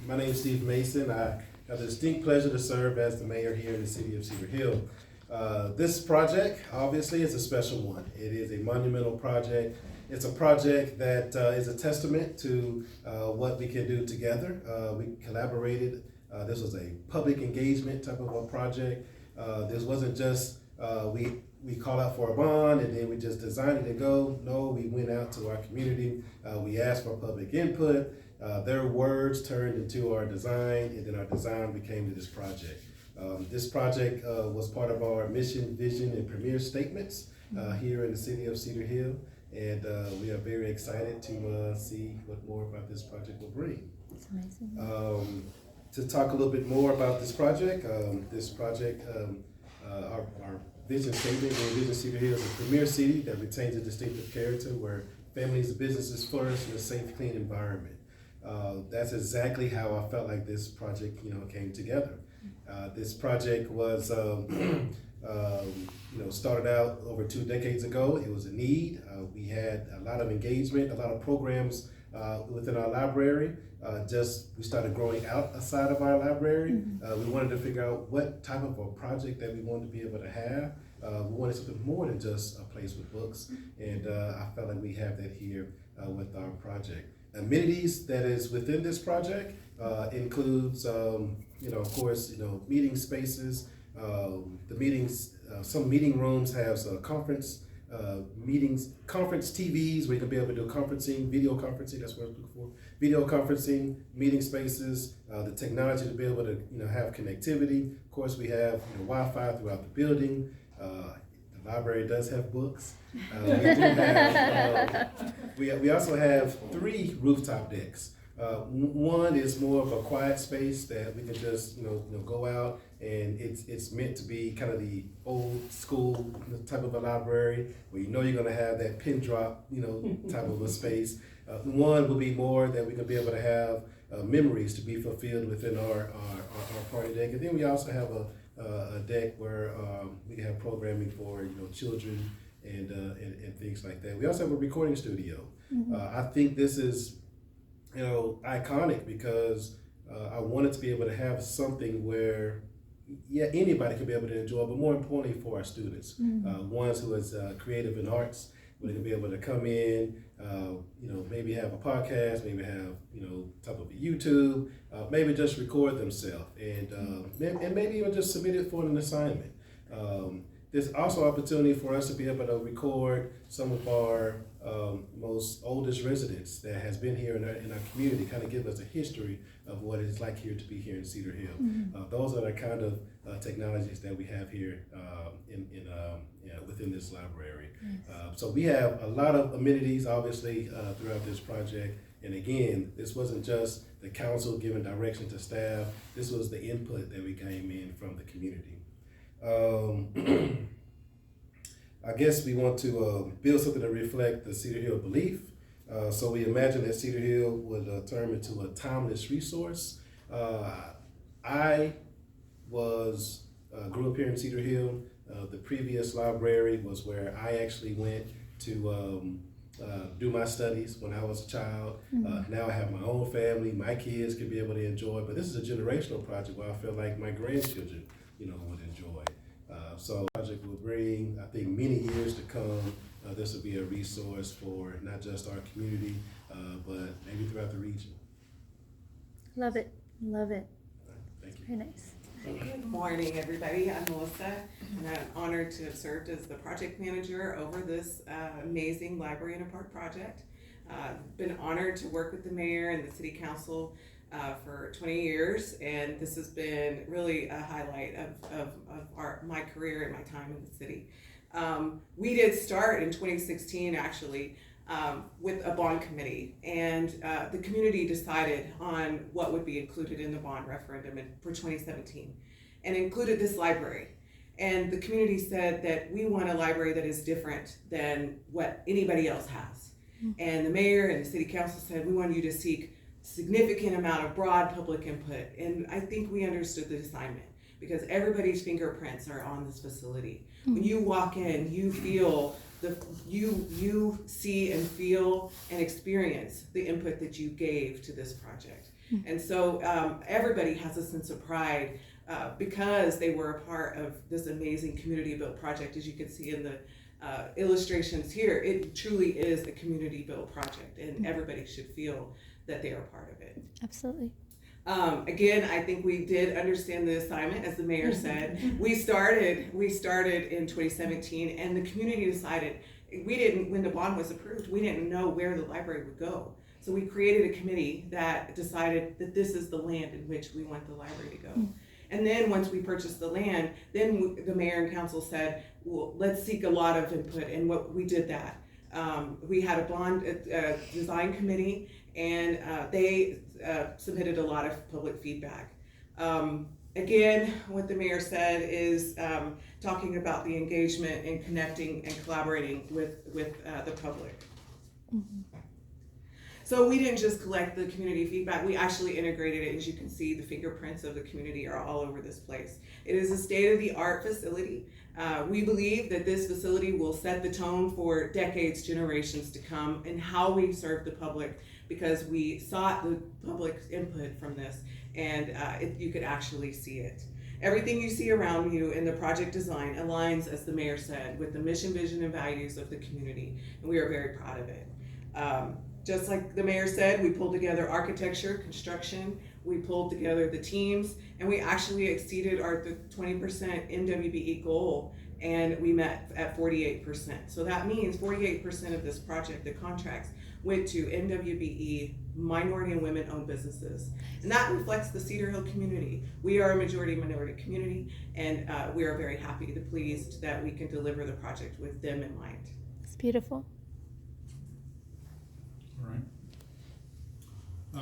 My name is Steve Mason. I have the distinct pleasure to serve as the mayor here in the city of Cedar Hill. This project, obviously, is a special one. It is a monumental project. It's a project that is a testament to what we can do together. We collaborated. This was a public engagement type of a project. This wasn't just we called out for a bond and then we just designed it and go. No, we went out to our community. We asked for public input. Their words turned into our design, and then our design became to this project. This project was part of our mission, vision, and premier statements here in the city of Cedar Hill, and we are very excited to see what more about this project will bring. That's amazing. To talk a little bit more about this project, our vision statement, we envision Cedar Hill as a premier city that retains a distinctive character where families and businesses flourish in a safe, clean environment. That's exactly how I felt like this project, came together. This project was, started out over 2 decades ago. It was a need. We had a lot of engagement, a lot of programs within our library. We started growing outside of our library. We wanted to figure out what type of a project that we wanted to be able to have. We wanted something more than just a place with books, and I felt like we have that here with our project. Amenities that is within this project includes, of course, meeting spaces. The meetings, some meeting rooms have conference TVs where you can be able to do conferencing, video conferencing. That's what I was looking for. Video conferencing, meeting spaces, the technology to be able to have connectivity. Of course, we have Wi-Fi throughout the building. The library does have books. We also have 3 rooftop decks. One is more of a quiet space that we can just go out, and it's meant to be kind of the old school type of a library where you're going to have that pin drop type of a space. One will be more that we can be able to have memories to be fulfilled within our party deck, and then we also have a deck where we can have programming for children and things like that. We also have a recording studio. I think this is iconic because I wanted to be able to have something where anybody can be able to enjoy, but more importantly for our students, ones who is creative in arts, where they can be able to come in, maybe have a podcast, maybe have type of a YouTube, maybe just record themselves, and maybe even just submit it for an assignment. There's also opportunity for us to be able to record some of our most oldest residents that has been here in our community, kind of give us a history of what it's like here to be here in Cedar Hill. Those are the kind of technologies that we have here within this library. So we have a lot of amenities, obviously, throughout this project. And again, this wasn't just the council giving direction to staff. This was the input that we came in from the community. I guess we want to build something to reflect the Cedar Hill belief. So we imagine that Cedar Hill would turn into a timeless resource. I grew up here in Cedar Hill. The previous library was where I actually went to do my studies when I was a child. Now I have my own family. My kids can be able to enjoy, but this is a generational project where I feel like my grandchildren would enjoy. So the project will bring, I think, many years to come. This will be a resource for not just our community, but maybe throughout the region. Love it. Love it. Thank you. Very nice. Good morning, everybody. I'm Melissa, and I'm honored to have served as the project manager over this amazing library in a park project. Been honored to work with the mayor and the city council for 20 years, and this has been really a highlight of my career and my time in the city. We did start in 2016 actually with a bond committee, and the community decided on what would be included in the bond referendum for 2017 and included this library. And the community said that we want a library that is different than what anybody else has. And the mayor and the city council said, we want you to seek significant amount of broad public input. And I think we understood the assignment because everybody's fingerprints are on this facility. When you walk in, you feel you see and feel and experience the input that you gave to this project. And so everybody has a sense of pride because they were a part of this amazing community built project. As you can see in the illustrations here, it truly is a community built project, and everybody should feel that they are part of it. Absolutely. Again, I think we did understand the assignment, as the mayor said. We started in 2017, and the community decided, when the bond was approved, we didn't know where the library would go. So we created a committee that decided that this is the land in which we want the library to go. And then once we purchased the land, then the mayor and council said, well, let's seek a lot of input, and we did that. We had a bond design committee, and they submitted a lot of public feedback. Again, what the mayor said is talking about the engagement and connecting and collaborating with the public. So we didn't just collect the community feedback, we actually integrated it. As you can see, the fingerprints of the community are all over this place. It is a state-of-the-art facility. We believe that this facility will set the tone for decades, generations to come, in how we serve the public, because we sought the public's input from this, and you could actually see it. Everything you see around you in the project design aligns, as the mayor said, with the mission, vision, and values of the community, and we are very proud of it. Just like the mayor said, we pulled together architecture, construction, we pulled together the teams, and we actually exceeded our 20% MWBE goal, and we met at 48%. So that means 48% of this project, the contracts, went to MWBE minority and women-owned businesses. And that reflects the Cedar Hill community. We are a majority minority community, and we are very happy and pleased that we can deliver the project with them in mind. It's beautiful. All right.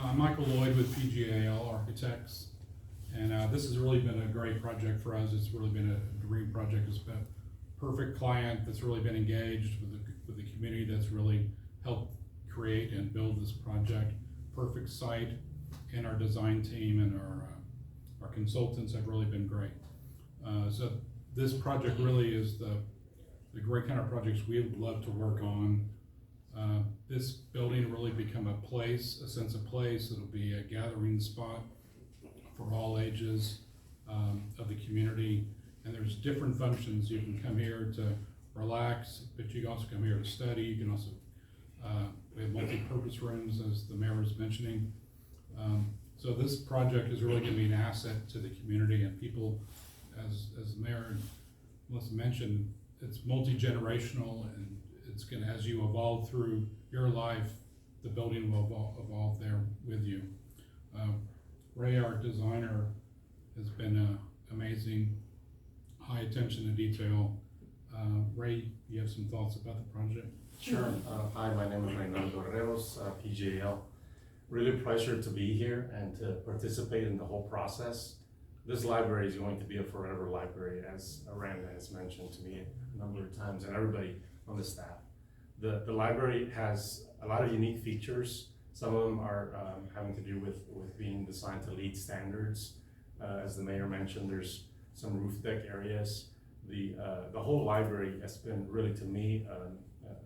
I'm Michael Lloyd with PGAL Architects, and this has really been a great project for us. It's really been a dream project. It's been a perfect client that's really been engaged with the community, that's really helped create and build this project. Perfect site, and our design team and our consultants have really been great. So this project really is the great kind of projects we would love to work on. This building will really become a place, a sense of place. It'll be a gathering spot for all ages of the community. And there's different functions. You can come here to relax, but you can also come here to study. You can also, we have multi-purpose rooms, as the mayor was mentioning. So this project is really gonna be an asset to the community, and people, as the mayor and Melissa mentioned, it's multi-generational, and it's gonna, as you evolve through your life, the building will evolve there with you. Ray, our designer, has been amazing, high attention to detail. Ray, you have some thoughts about the project? Sure. Hi, my name is Reynaldo Herreros, PGAL. Really a pleasure to be here and to participate in the whole process. This library is going to be a forever library, as Aranda has mentioned to me a number of times, and everybody on the staff. The library has a lot of unique features. Some of them are having to do with being designed to LEED standards. As the mayor mentioned, there's some roof deck areas. The whole library has been really, to me,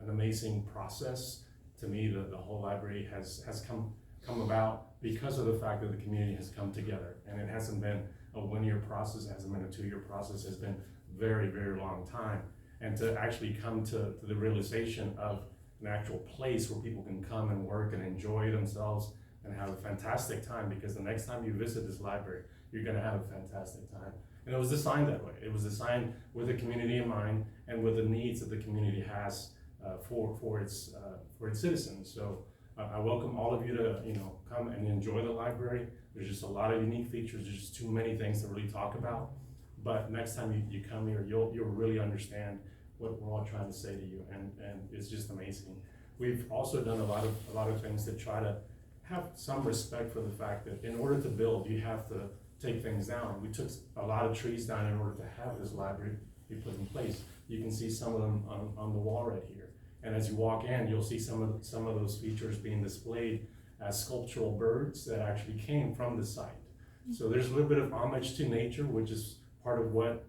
an amazing process. To me, the whole library has come about because of the fact that the community has come together, and it hasn't been a 1-year process, it hasn't been a 2-year process, it's been very, very long time. And to actually come to the realization of an actual place where people can come and work and enjoy themselves and have a fantastic time, because the next time you visit this library, you're gonna have a fantastic time. And it was designed that way. It was designed with the community in mind and with the needs that the community has for its citizens. So I welcome all of you to come and enjoy the library. There's just a lot of unique features. There's just too many things to really talk about. But next time you come here, you'll really understand what we're all trying to say to you, and it's just amazing. We've also done a lot of things to try to have some respect for the fact that in order to build, you have to take things down. We took a lot of trees down in order to have this library be put in place. You can see some of them on the wall right here. And as you walk in, you'll see some of those features being displayed as sculptural birds that actually came from the site. So there's a little bit of homage to nature, which is part of what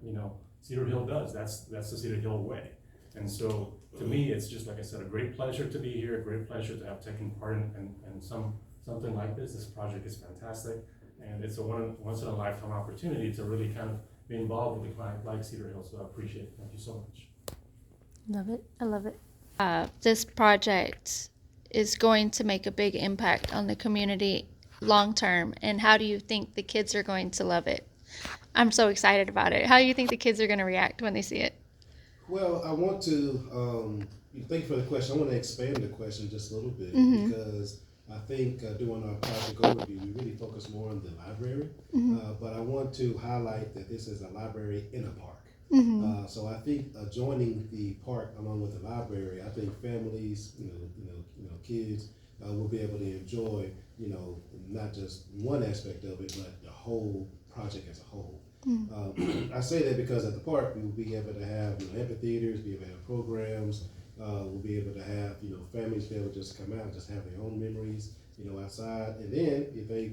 Cedar Hill does. That's the Cedar Hill way. And so to me, it's just, like I said, a great pleasure to be here, a great pleasure to have taken part in some something like this project is fantastic. And it's a once in a lifetime opportunity to really kind of be involved with a client like Cedar Hill, so I appreciate it. Thank you so much. Love it. I love it. This project is going to make a big impact on the community long term. And how do you think the kids are going to love it? I'm so excited about it. How do you think the kids are going to react when they see it? Well, I want to, thank you for the question. I want to expand the question just a little bit because I think during our project overview, we really focus more on the library. But I want to highlight that this is a library in a park. So I think joining the park along with the library, I think families, kids will be able to enjoy, not just one aspect of it, but the whole project as a whole. I say that because at the park we will be able to have amphitheaters, be able to have programs. We'll be able to have families be able to just come out and just have their own memories, outside. And then if they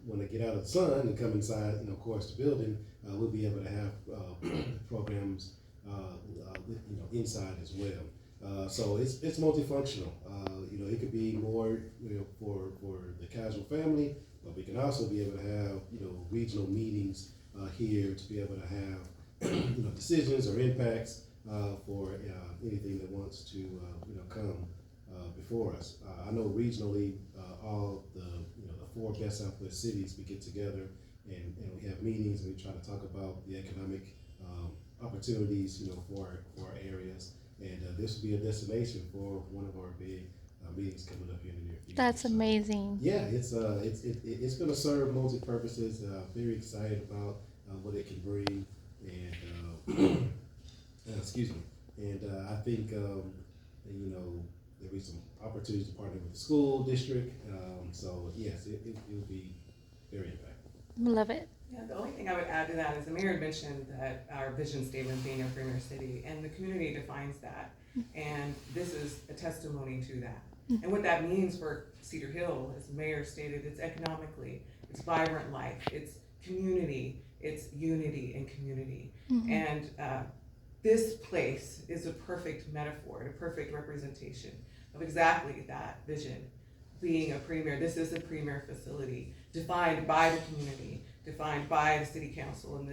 when they get out of the sun and come inside, of course, the building, we'll be able to have programs inside as well. So it's multifunctional. It could be more for the casual family, but we can also be able to have regional meetings here to be able to have decisions or impacts for anything that wants to come before us. I know regionally all the 4 best Southwest cities, we get together and we have meetings and we try to talk about the economic opportunities for our areas, and this will be a destination for one of our big meetings coming up here in the near future. That's amazing. Yeah, it's going to serve multi purposes. Very excited about what it can bring, and excuse me. And I think there'll be some opportunities to partner with the school district. So yes, it will be very impactful. Love it. Yeah, the only thing I would add to that is the mayor had mentioned that our vision statement being a premier city, and the community defines that. And this is a testimony to that. And what that means for Cedar Hill, as the mayor stated, it's economically, it's vibrant life, it's community, it's unity and community. And this place is a perfect metaphor, a perfect representation of exactly that vision. Being a premier, this is a premier facility, defined by the community, defined by the city council and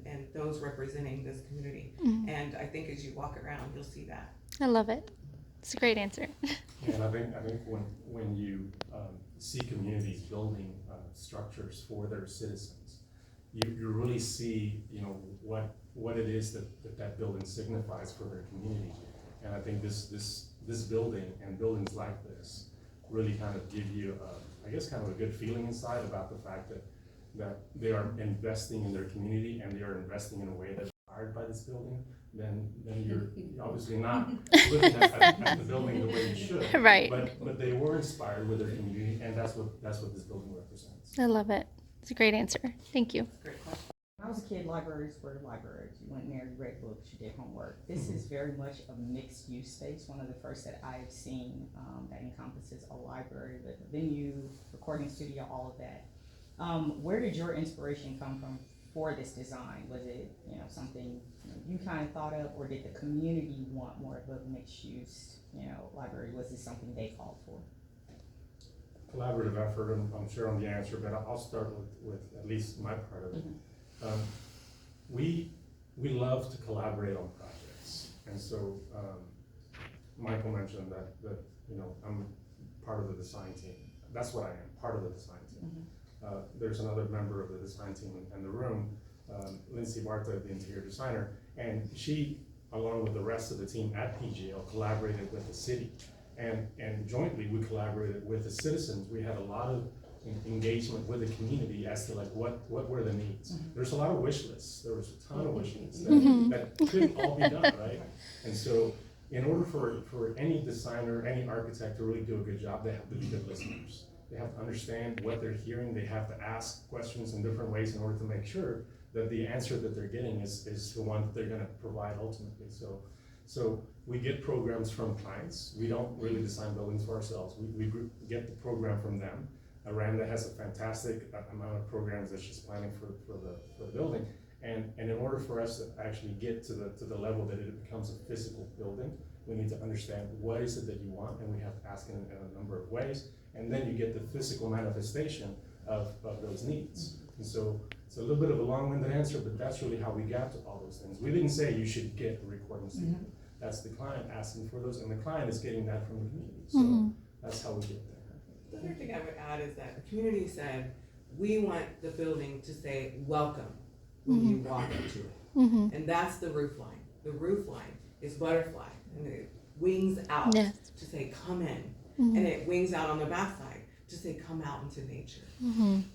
and those representing this community. And I think as you walk around, you'll see that. I love it. It's a great answer. And I think when you see communities building structures for their citizens, you really see what it is that building signifies for their community. And I think this building and buildings like this really kind of give you I guess kind of a good feeling inside about the fact that they are investing in their community and they are investing in a way that's inspired by this building. Then you're obviously not looking at the building the way you should. Right. But they were inspired with their community, and that's what this building represents. I love it. It's a great answer. Thank you. Great question. When I was a kid, libraries were libraries. You went in there, you read books, you did homework. This is very much a mixed use space, one of the first that I've seen that encompasses a library, with a venue, recording studio, all of that. Where did your inspiration come from for this design? Was it something you kind of thought of, or did the community want more of a mixed use library? Was this something they called for? Collaborative effort, and I'm sure on the answer, but I'll start with at least my part of it. We love to collaborate on projects, and so Michael mentioned that I'm part of the design team. That's what I am, part of the design team. There's another member of the design team in the room, Lindsay Barta, the interior designer, and she, along with the rest of the team at PGL, collaborated with the city, and jointly we collaborated with the citizens. We had a lot of engagement with the community as to what were the needs. There's a lot of wish lists. There was a ton of wish lists that couldn't all be done, right? And so in order for any designer, any architect to really do a good job, they have to be good listeners. They have to understand what they're hearing. They have to ask questions in different ways in order to make sure that the answer that they're getting is the one that they're going to provide ultimately. So we get programs from clients. We don't really design buildings for ourselves. We get the program from them. Aranda has a fantastic amount of programs that she's planning for the building. And in order for us to actually get to the level that it becomes a physical building, we need to understand what is it that you want, and we have to ask in a number of ways. and then you get the physical manifestation of those needs. And so it's a little bit of a long-winded answer, but that's really how we got to all those things. We didn't say you should get a recording studio. That's the client asking for those, and the client is getting that from the community. So that's how we get there. The other thing I would add is that the community said, we want the building to say, welcome, when you walk into it. And that's the roof line. The roof line is butterfly, and it wings out Yes. to say, come in. And it wings out on the backside to say, come out into nature.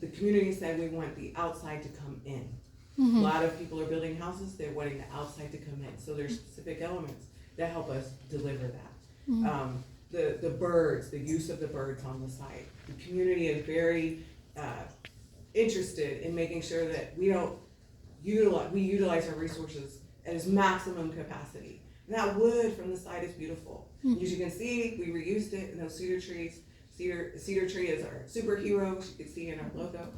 The community said, we want the outside to come in. A lot of people are building houses, they're wanting the outside to come in. So there's specific elements that help us deliver that. The birds, the use of the birds on the site. The community is very interested in making sure that we utilize our resources at its maximum capacity. And that wood from the side is beautiful. As you can see, we reused it in those cedar trees. Cedar tree is our superhero, as you can see in our logo.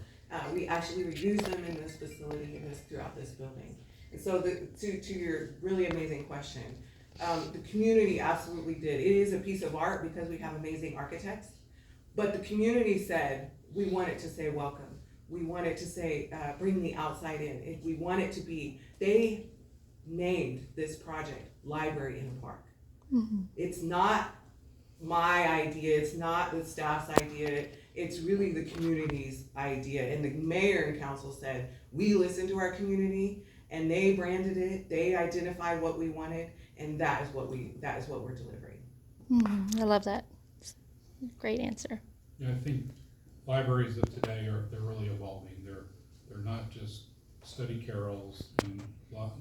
We actually reuse them in this facility and throughout this building. And so to your really amazing question, the community absolutely did. It is a piece of art because we have amazing architects, but the community said, we want it to say welcome. We want it to say, bring the outside in. We want it to be, they named this project Library in a Park. It's not my idea, it's not the staff's idea, it's really the community's idea. And the mayor and council said, we listened to our community and they branded it, they identified what we wanted, and that is what we're delivering. I love that. Great answer. Yeah, I think libraries of today they're really evolving. They're not just study carols and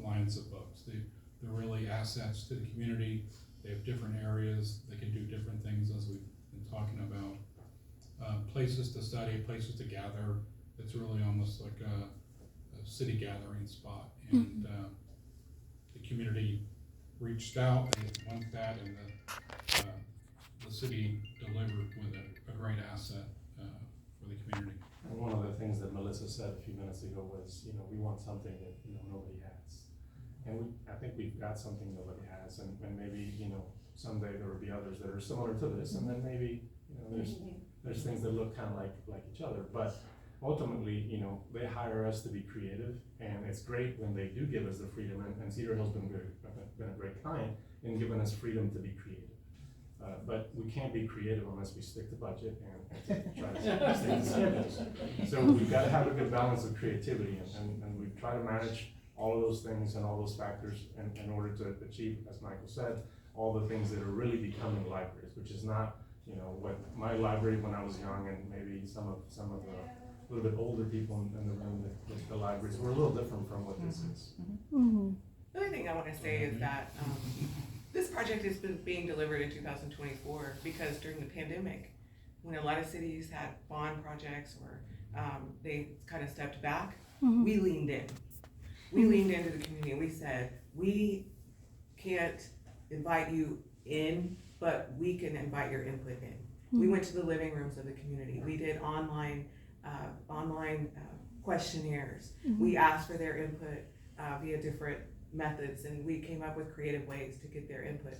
lines of books. They're really assets to the community. They have different areas. They can do different things, as we've been talking about. Places to study, places to gather. It's really almost like a city gathering spot. And the community reached out, they want that, and the city delivered with a great asset for the community. And one of the things that Melissa said a few minutes ago was, we want something that, nobody has. And I think we've got something nobody has, and maybe, someday there will be others that are similar to this, and then maybe, there's things that look kind of like each other. But ultimately, they hire us to be creative, and it's great when they do give us the freedom, and Cedar Hill's been a great client in giving us freedom to be creative. But we can't be creative unless we stick to budget and try to stick to schedules. So we've got to have a good balance of creativity, and we try to manage all of those things and all those factors in order to achieve, as Michael said, all the things that are really becoming libraries, which is not, what my library when I was young, and maybe some of the little bit older people in the room, the libraries were a little different from what this is. The other thing I want to say is that this project has been being delivered in 2024 because during the pandemic, when a lot of cities had bond projects or they kind of stepped back, we leaned in. We leaned into the community and we said, we can't invite you in, but we can invite your input in. We went to the living rooms of the community. We did online questionnaires. We asked for their input via different methods, and we came up with creative ways to get their input.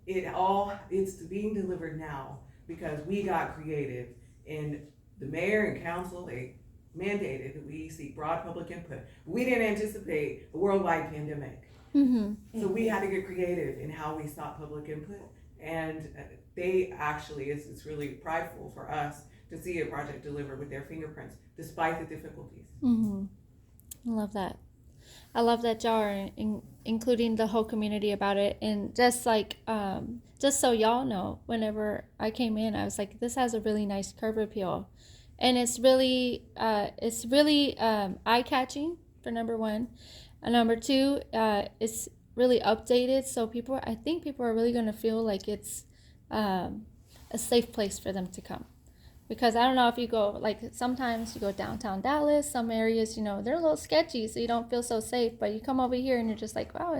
It's being delivered now because we got creative, and the mayor and council, they mandated that we seek broad public input. We didn't anticipate a worldwide pandemic. So we had to get creative in how we sought public input, and they actually, it's really prideful for us to see a project delivered with their fingerprints, despite the difficulties. I love that. I love that y'all are including the whole community about it. And just like, just so y'all know, whenever I came in, I was like, this has a really nice curb appeal. And it's really eye-catching, for number one. And number two, it's really updated. So I think people are really going to feel like it's a safe place for them to come. Because I don't know if you go, like sometimes you go downtown Dallas, some areas, they're a little sketchy, so you don't feel so safe. But you come over here and you're just like, wow,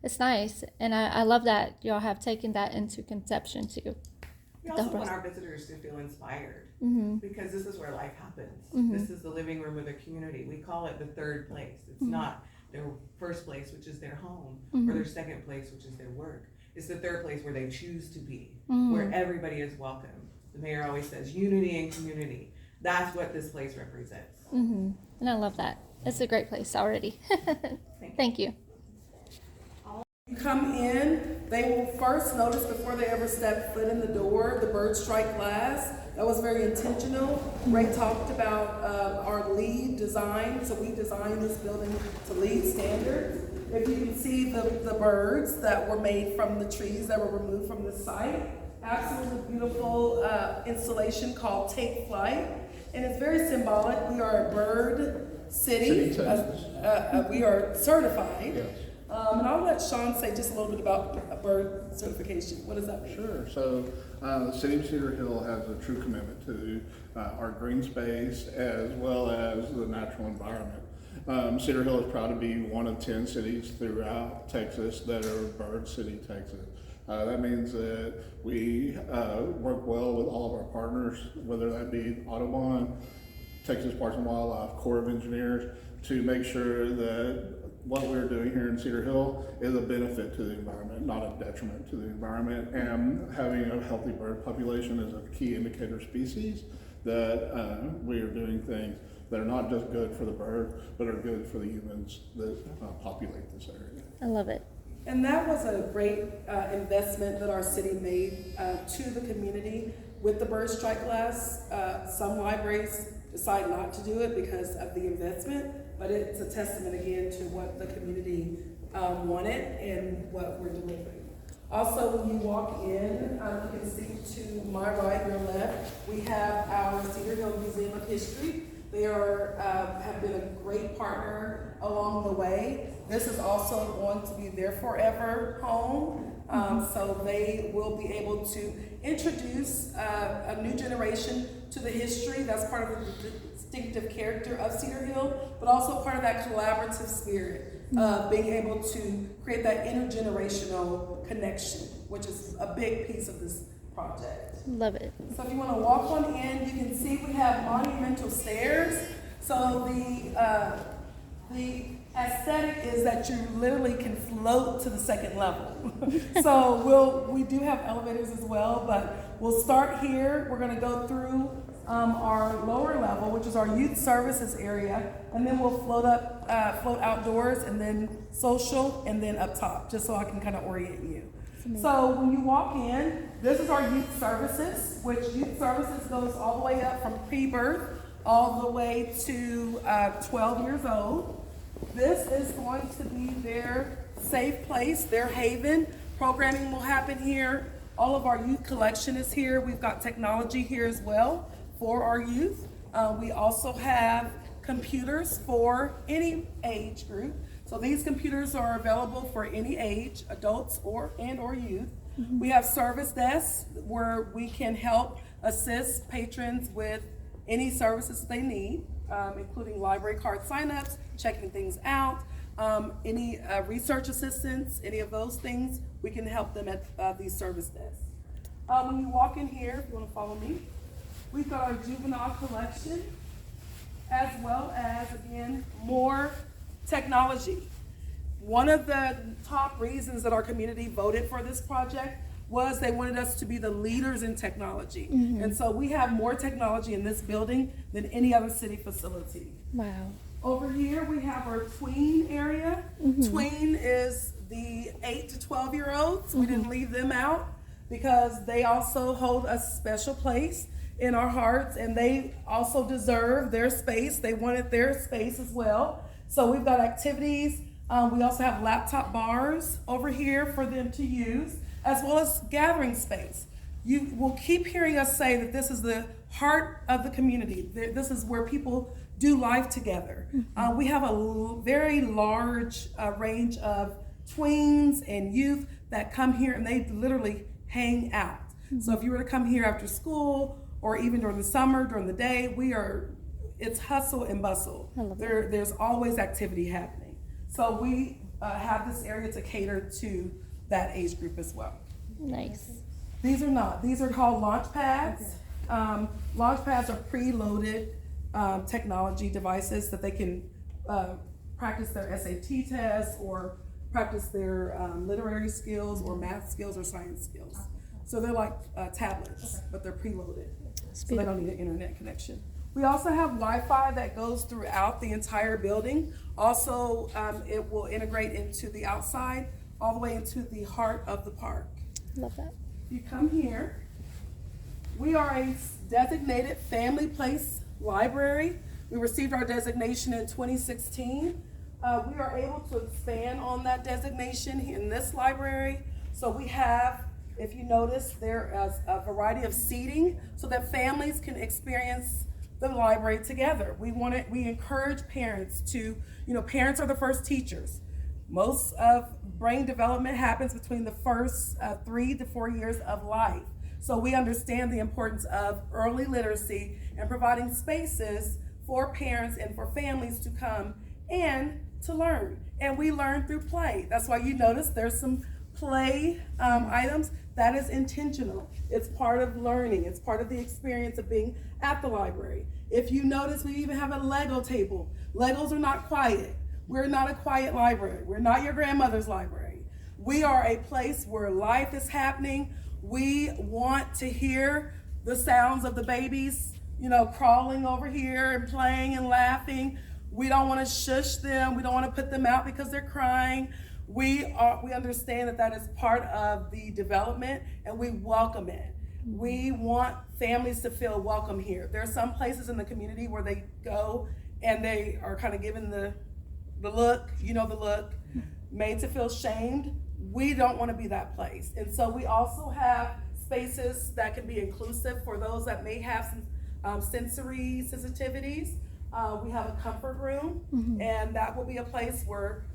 it's nice. And I love that y'all have taken that into conception too. We also want our visitors to feel inspired because this is where life happens. This is the living room of the community. We call it the third place. It's not their first place, which is their home, or their second place, which is their work. It's the third place where they choose to be, where everybody is welcome. The mayor always says unity and community. That's what this place represents. Mm-hmm. And I love that. It's a great place already. Thank you. Come in, they will first notice before they ever step foot in the door the bird strike glass. That was very intentional. Ray talked about our LEED design, so we designed this building to LEED standards. If you can see the birds that were made from the trees that were removed from the site, absolutely beautiful installation called Take Flight, and it's very symbolic. We are a bird city. We are certified. Yes. And I'll let Sean say just a little bit about bird certification. What does that mean? Sure. So the City of Cedar Hill has a true commitment to our green space as well as the natural environment. Cedar Hill is proud to be one of 10 cities throughout Texas that are Bird City, Texas. That means that we work well with all of our partners, whether that be Audubon, Texas Parks and Wildlife, Corps of Engineers, to make sure that what we're doing here in Cedar Hill is a benefit to the environment, not a detriment to the environment. And having a healthy bird population is a key indicator species that we are doing things that are not just good for the bird, but are good for the humans that populate this area. I love it. And that was a great investment that our city made to the community with the bird strike glass. Some libraries decide not to do it because of the investment, but it's a testament again to what the community wanted and what we're delivering. Also, when you walk in, you can see to my right, your left, we have our Cedar Hill Museum of History. They have been a great partner along the way. This is also going to be their forever home. So they will be able to introduce a new generation to the history. That's part of the distinctive character of Cedar Hill, but also part of that collaborative spirit of being able to create that intergenerational connection, which is a big piece of this project. Love it. So if you want to walk on in, you can see we have monumental stairs. So the aesthetic is that you literally can float to the second level. So we do have elevators as well, but we'll start here. We're going to go through our lower level, which is our youth services area, and then we'll float outdoors, and then social, and then up top, just so I can kind of orient you. So when you walk in, this is our youth services, which youth services goes all the way up from pre-birth all the way to 12 years old. This is going to be their safe place, their haven. Programming will happen here. All of our youth collection is here. We've got technology here as well for our youth. We also have computers for any age group. So these computers are available for any age, adults or youth. Mm-hmm. We have service desks where we can help assist patrons with any services they need, including library card signups, checking things out, any research assistance, any of those things, we can help them at these service desks. When you walk in here, if you want to follow me, we've got our juvenile collection, as well as, again, more technology. One of the top reasons that our community voted for this project was they wanted us to be the leaders in technology. Mm-hmm. And so we have more technology in this building than any other city facility. Wow. Over here we have our tween area. Mm-hmm. Tween is the 8 to 12-year-olds. Mm-hmm. We didn't leave them out because they also hold a special place in our hearts, and they also deserve their space. They wanted their space as well. So we've got activities. We also have laptop bars over here for them to use, as well as gathering space. You will keep hearing us say that this is the heart of the community. This is where people do life together. Mm-hmm. We have a very large range of tweens and youth that come here, and they literally hang out. Mm-hmm. So if you were to come here after school, or even during the summer, during the day, it's hustle and bustle. There's always activity happening. So we have this area to cater to that age group as well. Nice. These are called launch pads. Okay. Launch pads are preloaded technology devices that they can practice their SAT tests or practice their literary skills or math skills or science skills. So they're like tablets, but they're preloaded. It's So they don't need an internet connection. We also have Wi-Fi that goes throughout the entire building. Also, it will integrate into the outside, all the way into the heart of the park. Love that. If you come here, we are a designated family place library. We received our designation in 2016. We are able to expand on that designation in this library. So we have, if you notice, there is a variety of seating so that families can experience the library together. We encourage parents to, parents are the first teachers. Most of brain development happens between the first 3 to 4 years of life. So we understand the importance of early literacy and providing spaces for parents and for families to come and to learn. And we learn through play. That's why you notice there's some play items. That is intentional. It's part of learning. It's part of the experience of being at the library. If you notice, we even have a Lego table. Legos are not quiet. We're not a quiet library. We're not your grandmother's library. We are a place where life is happening. We want to hear the sounds of the babies, crawling over here and playing and laughing. We don't want to shush them. We don't want to put them out because they're crying. We understand that is part of the development, and we welcome it. We want families to feel welcome here. There are some places in the community where they go and they are kind of given the look, the look, made to feel shamed. We don't want to be that place. And so we also have spaces that can be inclusive for those that may have some sensory sensitivities. We have a comfort room, and that will be a place where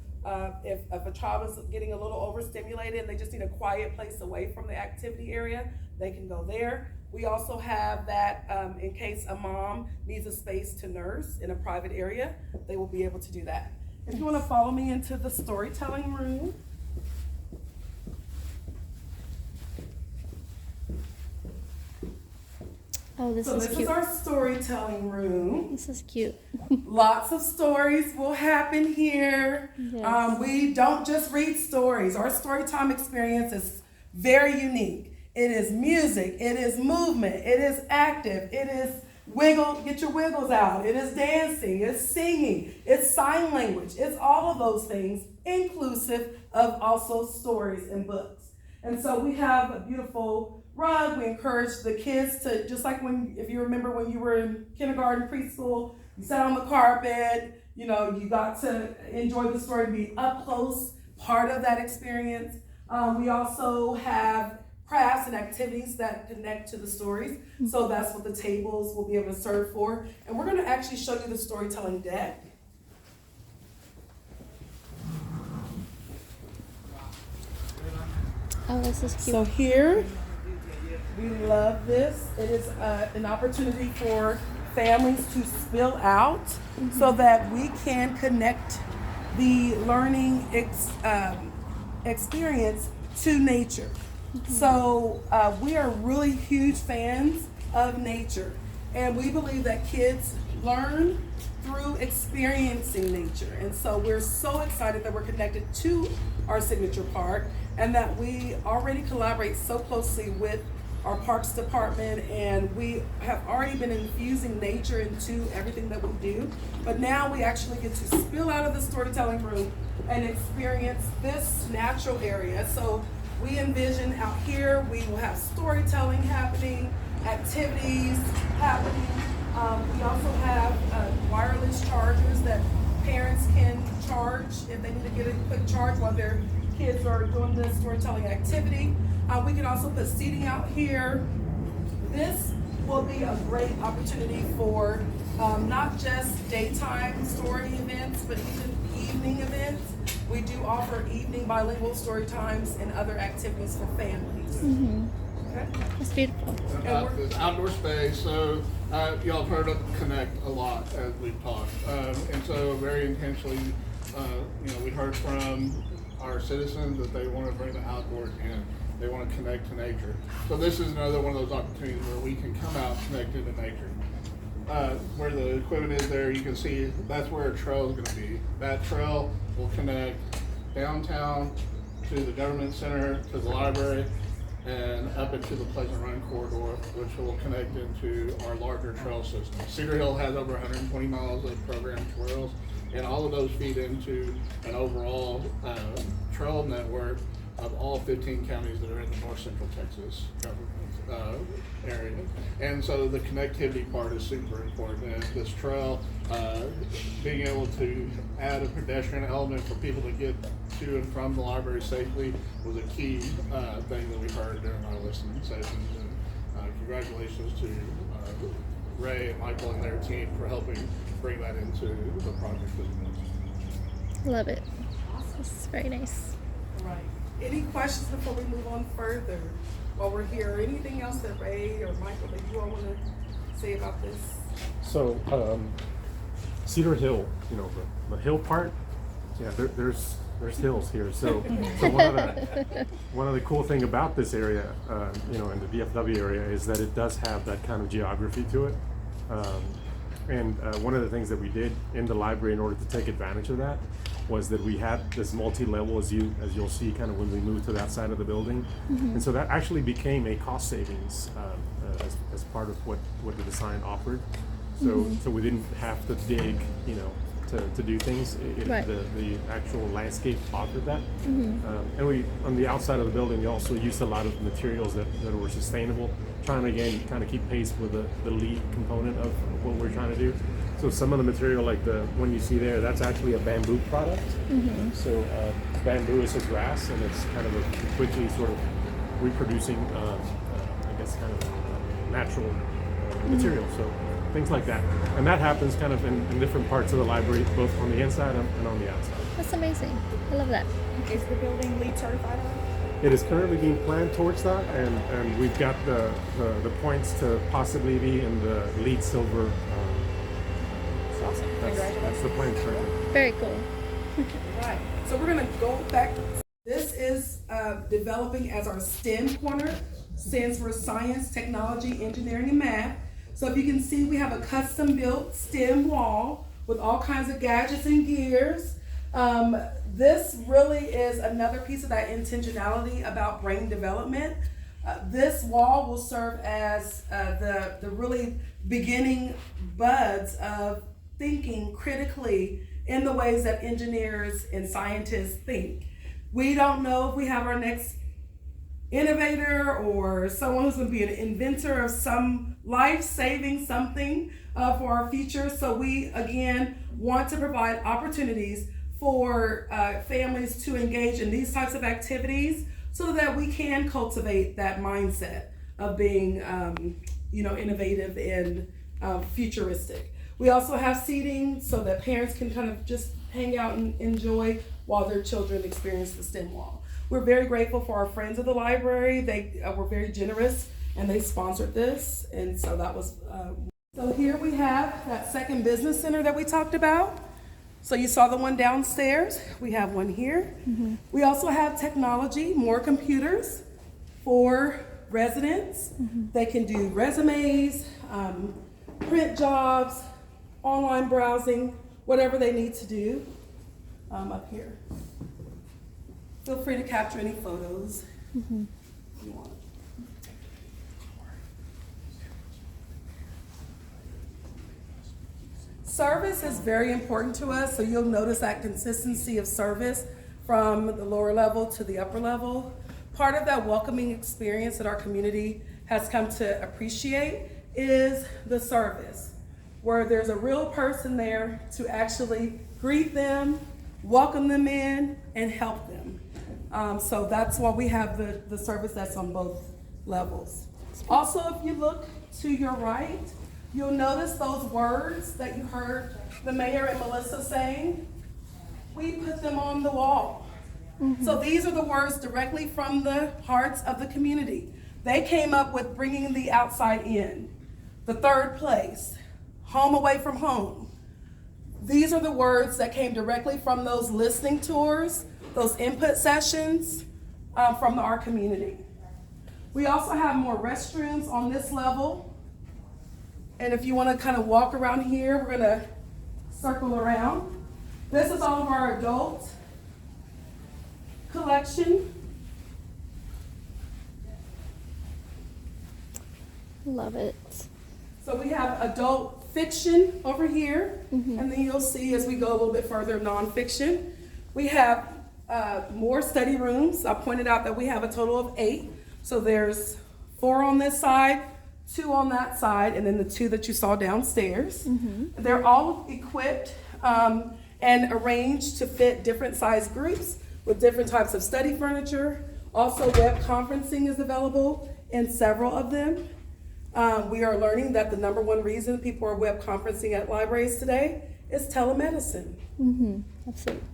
if a child is getting a little overstimulated and they just need a quiet place away from the activity area, they can go there. We also have that in case a mom needs a space to nurse in a private area, they will be able to do that. If you want to follow me into the storytelling room. Oh, this So is this cute. is our storytelling room. This is cute. Lots of stories will happen here. Yes. We don't just read stories. Our story time experience is very unique. It is music, it is movement, it is active, it is get your wiggles out, it is dancing, it's singing, it's sign language, it's all of those things, inclusive of also stories and books. And so we have a beautiful rug. We encourage the kids to, just like if you remember when you were in kindergarten, preschool, you sat on the carpet, you got to enjoy the story, be up close, part of that experience. We also have crafts and activities that connect to the stories. So that's what the tables will be able to serve for. And we're going to actually show you the storytelling deck. Oh, this is cute. So here, we love this. It is an opportunity for families to spill out so that we can connect the learning experience to nature. So we are really huge fans of nature, and we believe that kids learn through experiencing nature. And so we're so excited that we're connected to our signature park and that we already collaborate so closely with our parks department, and we have already been infusing nature into everything that we do. But now we actually get to spill out of the storytelling room and experience this natural area. So we envision out here, we will have storytelling happening, activities happening. We also have wireless chargers that parents can charge if they need to get a quick charge while their kids are doing this storytelling activity. We can also put seating out here. This will be a great opportunity for not just daytime story events, but even evening events. We do offer evening bilingual story times and other activities for families. Okay. It's beautiful. This outdoor space, so y'all have heard of Connect a lot as we've talked. And so very intentionally, we heard from our citizens that they want to bring the outdoors in. They want to connect to nature. So this is another one of those opportunities where we can come out connected to nature. Where the equipment is there, you can see that's where a trail is going to be. That trail will connect downtown to the government center, to the library, and up into the Pleasant Run corridor, which will connect into our larger trail system. Cedar Hill has over 120 miles of programmed trails, and all of those feed into an overall trail network of all 15 counties that are in the north central Texas government area. And so the connectivity part is super important. And this trail, being able to add a pedestrian element for people to get to and from the library safely was a key thing that we heard during our listening sessions. And congratulations to Ray and Michael and their team for helping bring that into the project as well. Love it. It's very nice. Right. Any questions before we move on further while we're here? Or anything else that Ray or Michael that you all want to say about this? So, Cedar Hill, you know, the hill part, yeah, there's hills here. So one of the cool thing about this area, you know, in the DFW area, is that it does have that kind of geography to it. And one of the things that we did in the library in order to take advantage of that was that we had this multi-level, as you'll see, kind of when we moved to that side of the building, and so that actually became a cost savings as part of what the design offered. So we didn't have to dig, you know, to do things. Right. The actual landscape offered that, and we on the outside of the building we also used a lot of materials that were sustainable, trying to again kind of keep pace with the lead component of what we're trying to do. So some of the material, like the one you see there, that's actually a bamboo product. So bamboo is a grass, and it's kind of a quickly sort of reproducing, I guess, kind of natural material. So things like that, and that happens kind of in different parts of the library, both on the inside and on the outside. That's amazing. I love that. Is the building LEED certified? It is currently being planned towards that, and we've got the points to possibly be in the LEED silver. Awesome. That's the plan currently. Very cool. Right. So we're going to go back. This is developing as our STEM corner, stands for Science, Technology, Engineering, and Math. So if you can see, we have a custom built STEM wall with all kinds of gadgets and gears. This really is another piece of that intentionality about brain development. This wall will serve as the really beginning buds of thinking critically in the ways that engineers and scientists think. We don't know if we have our next innovator or someone who's going to be an inventor of some life-saving something for our future. So we, again, want to provide opportunities for families to engage in these types of activities so that we can cultivate that mindset of being, innovative and futuristic. We also have seating so that parents can kind of just hang out and enjoy while their children experience the STEM wall. We're very grateful for our friends at the library. They were very generous and they sponsored this. And so that was, so here we have that second business center that we talked about. So you saw the one downstairs. We have one here. We also have technology, more computers for residents. They can do resumes, print jobs, online browsing, whatever they need to do up here. Feel free to capture any photos if you want. Service is very important to us, so you'll notice that consistency of service from the lower level to the upper level. Part of that welcoming experience that our community has come to appreciate is the service, where there's a real person there to actually greet them, welcome them in, and help them. So that's why we have the service that's on both levels. Also, if you look to your right, you'll notice those words that you heard the mayor and Melissa saying. We put them on the wall. So these are the words directly from the hearts of the community. They came up with bringing the outside in. The third place, home away from home. These are the words that came directly from those listening tours, those input sessions from our community. We also have more restrooms on this level. And if you want to kind of walk around here, we're going to circle around. This is all of our adult collection. Love it. So we have adult fiction over here, and then you'll see as we go a little bit further, nonfiction. We have more study rooms. I pointed out that we have a total of 8. So there's 4 on this side, 2 on that side, and then the 2 that you saw downstairs. They're all equipped and arranged to fit different size groups with different types of study furniture. Also, web conferencing is available in several of them. We are learning that the number one reason people are web conferencing at libraries today is telemedicine. Absolutely.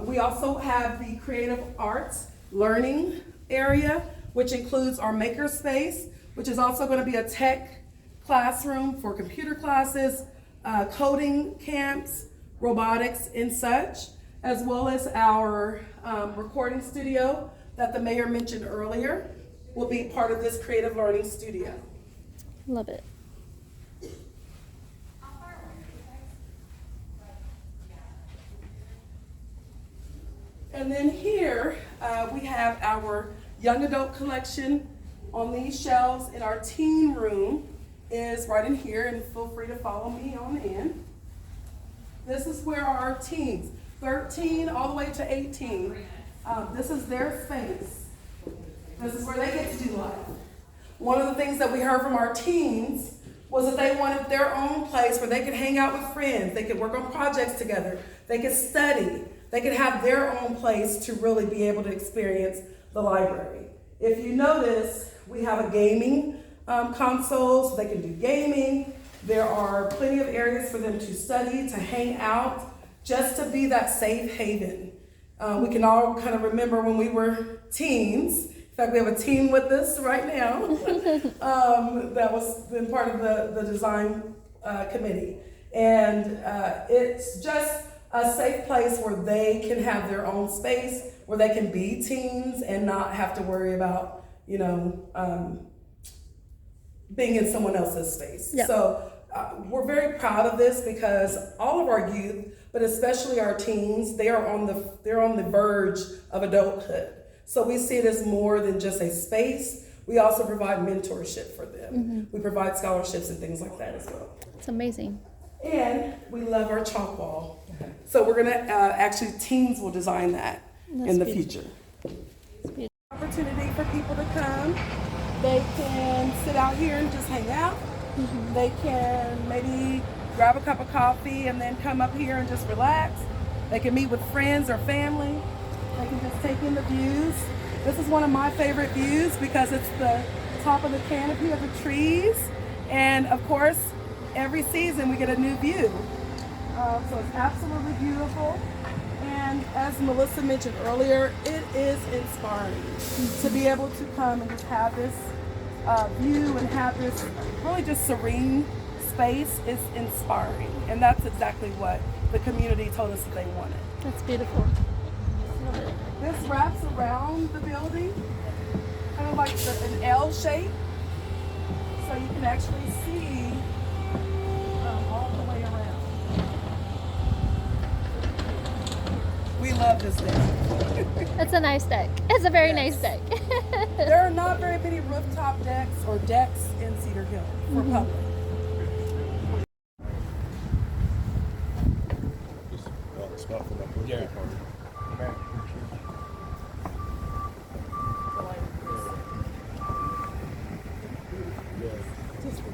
We also have the creative arts learning area, which includes our maker space, which is also going to be a tech classroom for computer classes, coding camps, robotics and such, as well as our recording studio that the mayor mentioned earlier will be part of this creative learning studio. Love it. And then here we have our young adult collection on these shelves, and our teen room is right in here, and feel free to follow me on in. This is where our teens, 13 all the way to 18, this is their space. This is where they get to do life. One of the things that we heard from our teens was that they wanted their own place where they could hang out with friends, they could work on projects together, they could study, they could have their own place to really be able to experience the library. If you notice, we have a gaming console so they can do gaming. There are plenty of areas for them to study, to hang out, just to be that safe haven. We can all kind of remember when we were teens. In fact, we have a teen with us right now that was been part of the design committee. And it's just a safe place where they can have their own space, where they can be teens and not have to worry about, being in someone else's space. Yep. So we're very proud of this because all of our youth, but especially our teens, they're on the verge of adulthood. So we see it as more than just a space. We also provide mentorship for them. We provide scholarships and things like that as well. It's amazing. And we love our chalk wall. So we're gonna, actually teens will design that in the future. Opportunity for people to come. They can sit out here and just hang out. They can maybe grab a cup of coffee and then come up here and just relax. They can meet with friends or family. They can just take in the views. This is one of my favorite views because it's the top of the canopy of the trees. And of course, every season we get a new view. So it's absolutely beautiful. And as Melissa mentioned earlier, it is inspiring to be able to come and just have this view and have this really just serene space is inspiring. And that's exactly what the community told us that they wanted. That's beautiful. Love it. This wraps around the building, kind of like an L shape. So you can actually see all the way around. We love this deck. It's a nice deck. It's a very nice deck. There are not very many rooftop decks or decks in Cedar Hill for public. Yeah.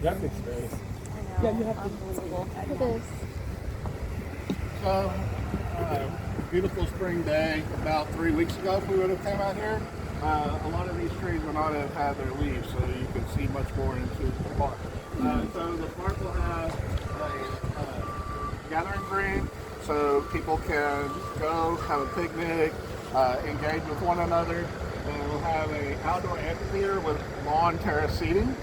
That's experience. Yeah, you have to. It is. So, beautiful spring day. About 3 weeks ago, if we would have come out here, a lot of these trees would not have had their leaves, so you could see much more into the park. So the park will have a gathering green, so people can go have a picnic, engage with one another. And we'll have an outdoor amphitheater with lawn terrace seating,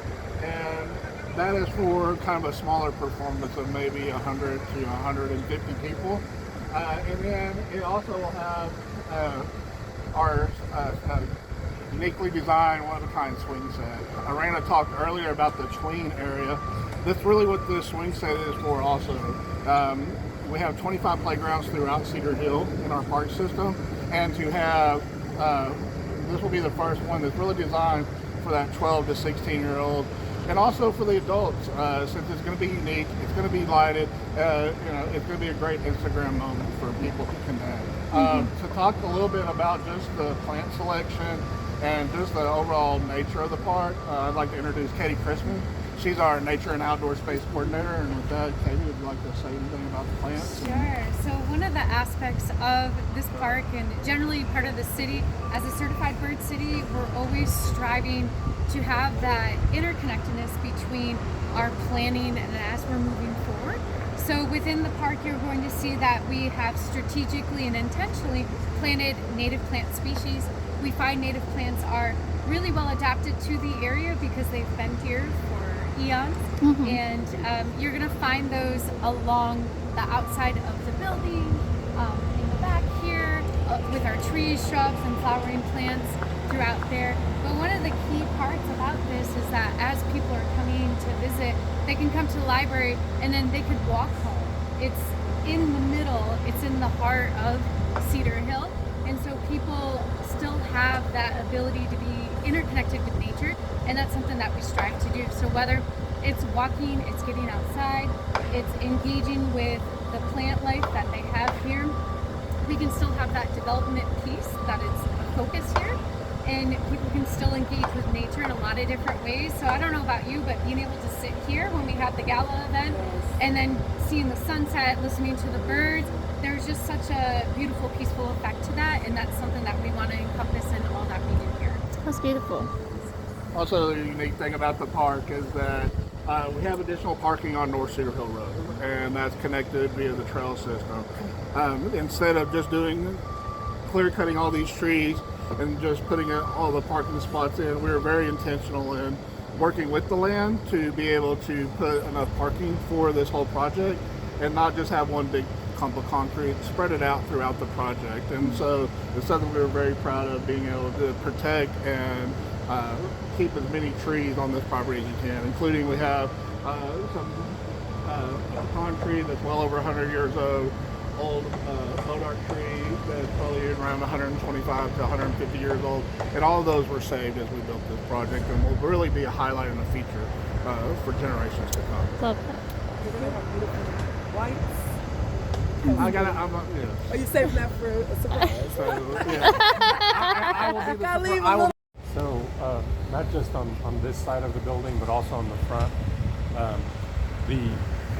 and that is for kind of a smaller performance of maybe 100 to 150 people. And then it also will have our uniquely designed one-of-a-kind swing set. Arana talked earlier about the tween area. That's really what this swing set is for also. We have 25 playgrounds throughout Cedar Hill in our park system, and to have, this will be the first one that's really designed for that 12 to 16-year-old and also for the adults, since it's going to be unique, it's going to be lighted. It's going to be a great Instagram moment for people to connect. To talk a little bit about just the plant selection and just the overall nature of the park, I'd like to introduce Katie Christman. She's our nature and outdoor space coordinator, and with that, Katie, would you like to say anything about the plants? Sure. So one of the aspects of this park, and generally part of the city, as a certified bird city, we're always striving to have that interconnectedness between our planning and as we're moving forward. So within the park, you're going to see that we have strategically and intentionally planted native plant species. We find native plants are really well adapted to the area because they've been here for eons, and you're going to find those along the outside of the building, in the back here, with our trees, shrubs, and flowering plants throughout there. But one of the key parts about this is that as people are coming to visit, they can come to the library and then they could walk home. It's in the middle, it's in the heart of Cedar Hill, and so people still have that ability to be interconnected with nature, and that's something that we strive to do. So whether it's walking, it's getting outside, it's engaging with the plant life that they have here, we can still have that development piece that is a focus here, and people can still engage with nature in a lot of different ways. So I don't know about you, but being able to sit here when we had the gala event and then seeing the sunset, listening to the birds, there's just such a beautiful, peaceful effect to that, and that's something that we want to encompass in all that we do here. That's beautiful. Also, the unique thing about the park is that we have additional parking on North Cedar Hill Road, and that's connected via the trail system. Instead of just clear cutting all these trees and just putting all the parking spots in, we were very intentional in working with the land to be able to put enough parking for this whole project and not just have one big clump of concrete, spread it out throughout the project. And so it's something we were very proud of, being able to protect and keep as many trees on this property as you can, including we have some pecan tree that's well over 100 years old Bodark tree that's probably around 125 to 150 years old, and all of those were saved as we built this project, and will really be a highlight and a feature for generations to come. Love that. Whites. Yeah. Are you saving that for a surprise? So, yeah. I will be the Gotta leave surprise. I will So, not just on this side of the building, but also on the front, I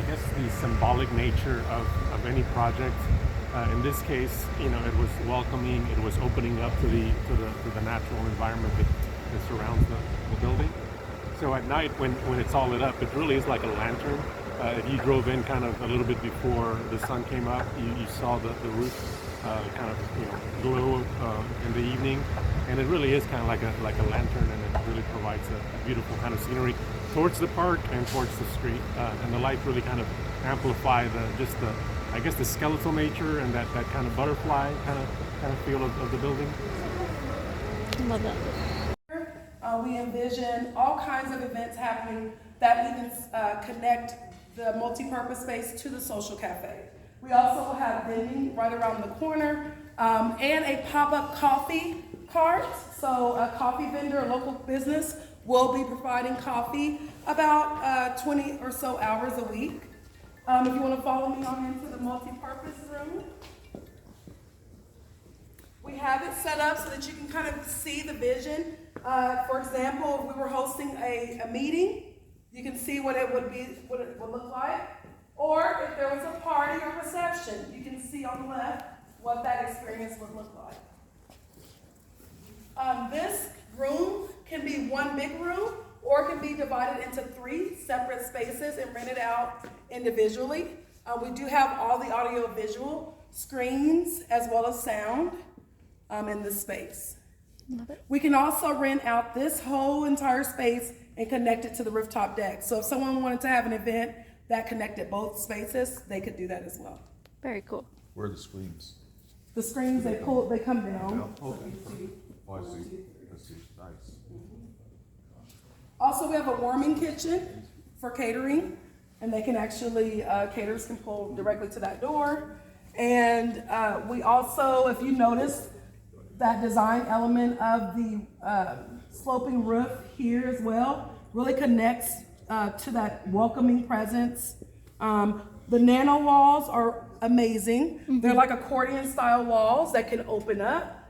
guess the symbolic nature of any project. In this case, it was welcoming. It was opening up to the natural environment that surrounds the building. So at night, when it's all lit up, it really is like a lantern. If you drove in kind of a little bit before the sun came up, you saw the roof kind of glow in the evening, and it really is kind of like a lantern, and it really provides a beautiful kind of scenery towards the park and towards the street, and the lights really kind of amplify the skeletal nature and that kind of butterfly kind of feel of the building. Love that. We envision all kinds of events happening that even connect the multi-purpose space to the social cafe. We also have vending right around the corner, and a pop-up coffee cart. So a coffee vendor, a local business, will be providing coffee about 20 or so hours a week. If you want to follow me on into the multi-purpose room. We have it set up so that you can kind of see the vision. For example, if we were hosting a meeting, you can see what it would look like. Or if there was a party or reception, you can see on the left what that experience would look like. This room can be one big room, or it can be divided into 3 separate spaces and rented out individually. We do have all the audio visual screens as well as sound in this space. Love it. We can also rent out this whole entire space and connect it to the rooftop deck. So if someone wanted to have an event that connected both spaces, they could do that as well. Very cool. Where are the screens? The screens, they come down. Oh, I see. That's nice. Also, we have a warming kitchen for catering, and they can actually, caterers can pull directly to that door. And we also, if you notice, that design element of the sloping roof here as well, really connects to that welcoming presence. The nano walls are amazing. They're like accordion style walls that can open up,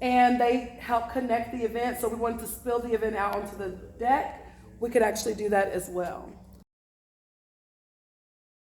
and they help connect the event. So we wanted to spill the event out onto the deck. We could actually do that as well.